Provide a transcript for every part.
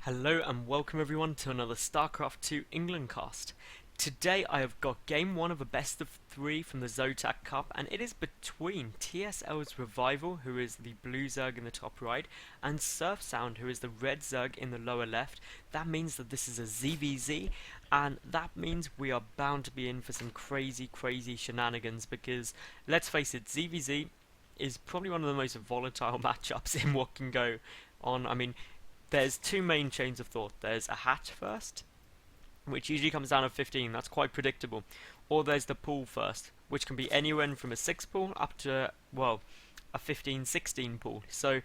Hello and welcome everyone to another StarCraft 2 England cast. Today I have got game 1 of a best of 3 from the Zotac Cup, and it is between TSLRevival, who is the blue Zerg in the top right, and SurfSound, who is the red Zerg in the lower left. That means that this is a ZvZ, and that means we are bound to be in for some crazy shenanigans, because let's face it, ZvZ is probably one of the most volatile matchups in what can go on. I mean, there's two main chains of thought. There's a hatch first, which usually comes down to 15, that's quite predictable. Or there's the pool first, which can be anywhere from a 6 pool up to, well, a 15-16 pool. So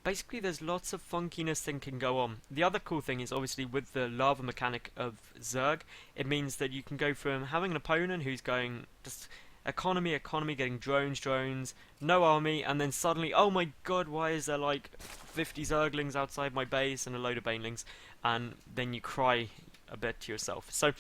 basically there's lots of funkiness that can go on. The other cool thing is obviously with the lava mechanic of Zerg, it means that you can go from having an opponent who's going just economy, getting drones, no army, and then suddenly, oh my god, why is there like 50 Zerglings outside my base and a load of banelings, and then you cry a bit to yourself. So,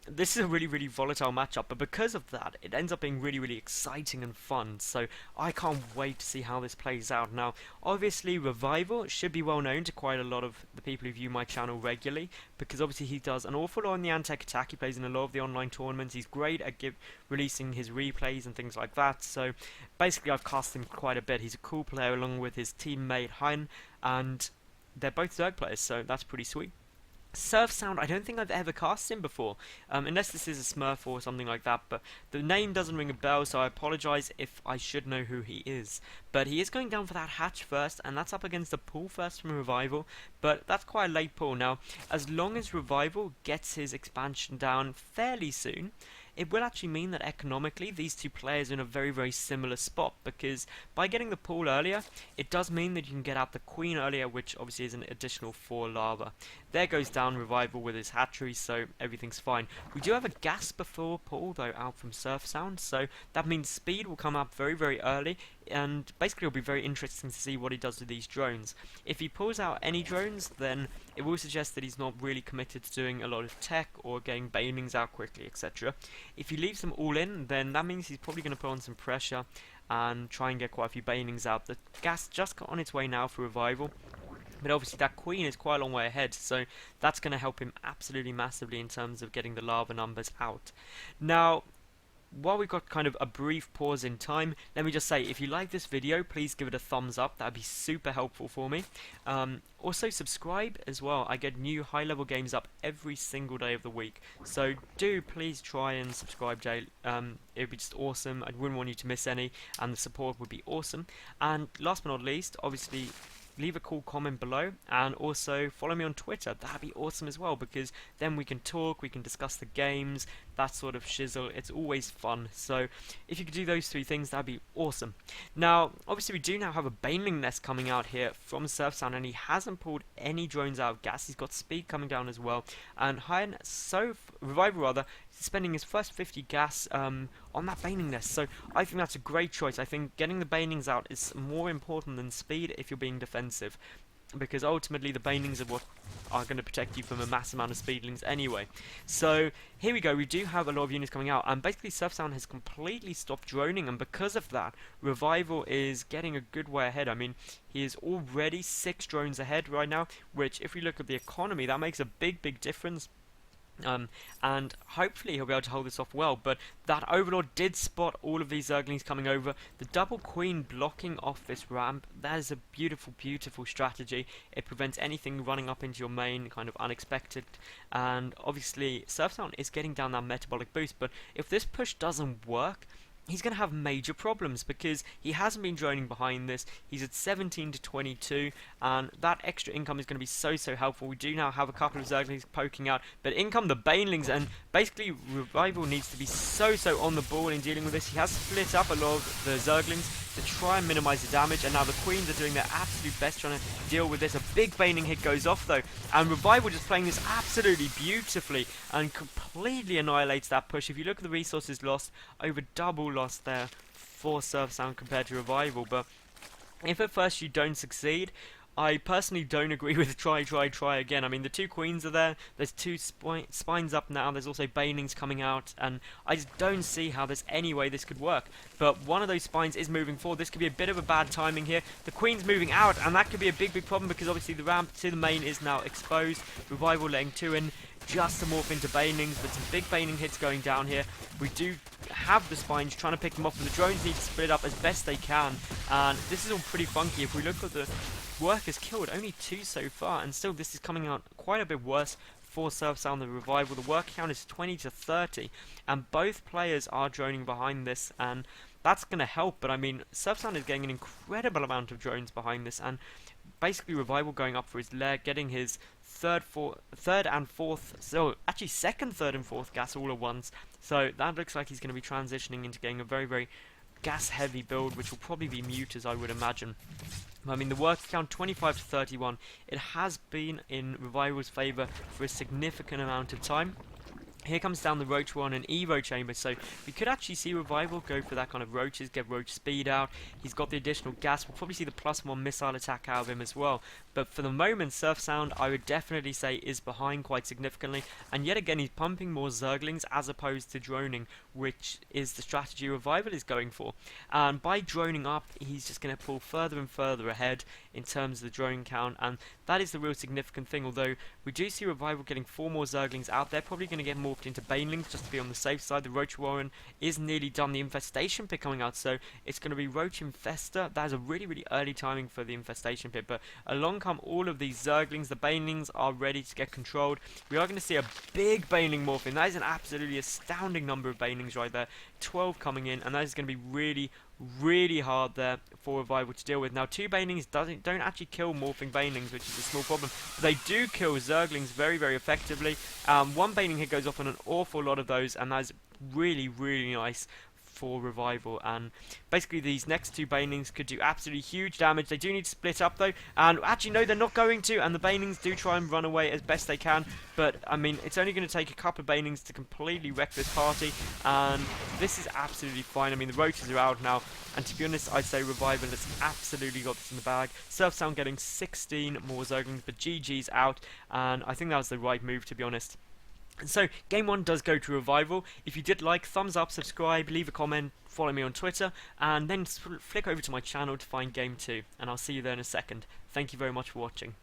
this is a really volatile matchup, but because of that, it ends up being really exciting and fun, so I can't wait to see how this plays out. Now, obviously, Revival should be well known to quite a lot of the people who view my channel regularly, because obviously he does an awful lot on the anti-tech attack, he plays in a lot of the online tournaments, he's great at releasing his replays and things like that, so basically I've cast him quite a bit. He's a cool player along with his teammate Hein, and they're both Zerg players, so that's pretty sweet. SurfSound, I don't think I've ever cast him before, unless this is a Smurf or something like that, but the name doesn't ring a bell, so I apologise if I should know who he is. But he is going down for that hatch first, and that's up against the pool first from Revival, but that's quite a late pull. Now, as long as Revival gets his expansion down fairly soon, it will actually mean that economically these two players are in a very similar spot, because by getting the pool earlier, it does mean that you can get out the queen earlier, which obviously is an additional 4 lava. There goes down Revival with his hatchery, so everything's fine. We do have a gas before pool though out from SurfSound, so that means speed will come up very early, and basically it'll be very interesting to see what he does with these drones. If he pulls out any drones, then it will suggest that he's not really committed to doing a lot of tech or getting banelings out quickly, etc. If he leaves them all in, then that means he's probably going to put on some pressure and try and get quite a few banelings out. The gas just got on its way now for Revival, but obviously that queen is quite a long way ahead, so that's going to help him absolutely massively in terms of getting the lava numbers out. Now, while we've got kind of a brief pause in time, let me just say, if you like this video, please give it a thumbs up. That would be super helpful for me. Also subscribe as well. I get new high level games up every single day of the week, so do please try and subscribe, Jay. It would be just awesome. I wouldn't want you to miss any, and the support would be awesome. And last but not least, obviously, leave a cool comment below, and also follow me on Twitter. That'd be awesome as well, because then we can talk, we can discuss the games, that sort of shizzle. It's always fun, so if you could do those 3 things, that'd be awesome. Now, obviously we do now have a baneling nest coming out here from SurfSound, and he hasn't pulled any drones out of gas. He's got speed coming down as well, and Hein, Revival rather, spending his first 50 gas on that baneling nest, so I think that's a great choice. I think getting the banelings out is more important than speed if you're being defensive, because ultimately the banelings are what are going to protect you from a mass amount of speedlings anyway. So here we go, we do have a lot of units coming out, and basically SurfSound has completely stopped droning, and because of that, Revival is getting a good way ahead. I mean, he is already 6 drones ahead right now, which if we look at the economy, that makes a big difference. And hopefully he'll be able to hold this off well, but that Overlord did spot all of these Zerglings coming over. The double queen blocking off this ramp, that is a beautiful strategy. It prevents anything running up into your main kind of unexpected, and obviously SurfSound is getting down that metabolic boost, but if this push doesn't work, he's going to have major problems, because he hasn't been droning behind this. He's at 17 to 22, and that extra income is going to be so helpful. We do now have a couple of Zerglings poking out, but in come the banelings, and basically Revival needs to be so on the ball in dealing with this. He has split up a lot of the Zerglings to try and minimize the damage, and now the Queens are doing their absolute best trying to deal with this. A big baneling hit goes off though, and Revival just playing this absolutely beautifully and completely annihilates that push. If you look at the resources lost, over double lost there for SurfSound compared to Revival, but if at first you don't succeed, I personally don't agree with try again. I mean, the two queens are there. There's two spines up now. There's also banelings coming out, and I just don't see how there's any way this could work. But one of those spines is moving forward. This could be a bit of a bad timing here. The queen's moving out, and that could be a big problem because obviously the ramp to the main is now exposed. Revival letting two in just to morph into banelings, but some big baneling hits going down here. We do have the spines trying to pick them off, but the drones need to split up as best they can, and this is all pretty funky. If we look at the workers killed, only 2 so far, and still this is coming out quite a bit worse for SurfSound ZvZ. The work count is 20 to 30, and both players are droning behind this, and that's going to help. But I mean, SurfSound is getting an incredible amount of drones behind this, and basically Revival going up for his lair, getting his third and fourth, so actually second, third and fourth gas all at once. So that looks like he's going to be transitioning into getting a very gas heavy build, which will probably be muters, I would imagine. I mean, the work count 25 to 31. It has been in Revival's favour for a significant amount of time. Here comes down the Roach one and Evo chamber, so we could actually see Revival go for that kind of roaches, get roach speed out. He's got the additional gas. We'll probably see the +1 missile attack out of him as well. But for the moment, SurfSound, I would definitely say, is behind quite significantly. And yet again, he's pumping more Zerglings as opposed to droning, which is the strategy Revival is going for. And by droning up, he's just going to pull further and further ahead in terms of the drone count. And that is the real significant thing, although we do see Revival getting 4 more Zerglings out. They're probably going to get more into banelings just to be on the safe side. The Roach Warren is nearly done. The infestation pit coming out, so it's going to be Roach Infester. That is a really early timing for the infestation pit, but along come all of these Zerglings. The banelings are ready to get controlled. We are going to see a big baneling morph in. That is an absolutely astounding number of banelings right there. 12 coming in, and that is going to be really hard there for Revival to deal with. Now, 2 banelings don't actually kill morphing banelings, which is a small problem, but they do kill Zerglings very effectively. 1 baneling hit goes off on an awful lot of those, and that is really nice for Revival. And basically these next 2 banelings could do absolutely huge damage. They do need to split up though, and actually no, they're not going to, and the banelings do try and run away as best they can, but I mean, it's only going to take a couple of banelings to completely wreck this party, and this is absolutely fine. I mean, the roaches are out now, and to be honest, I'd say Revival has absolutely got this in the bag. SurfSound getting 16 more Zerglings, but GG's out, and I think that was the right move, to be honest. So, Game 1 does go to Revival. If you did like, thumbs up, subscribe, leave a comment, follow me on Twitter, and then flick over to my channel to find Game 2. And I'll see you there in a second. Thank you very much for watching.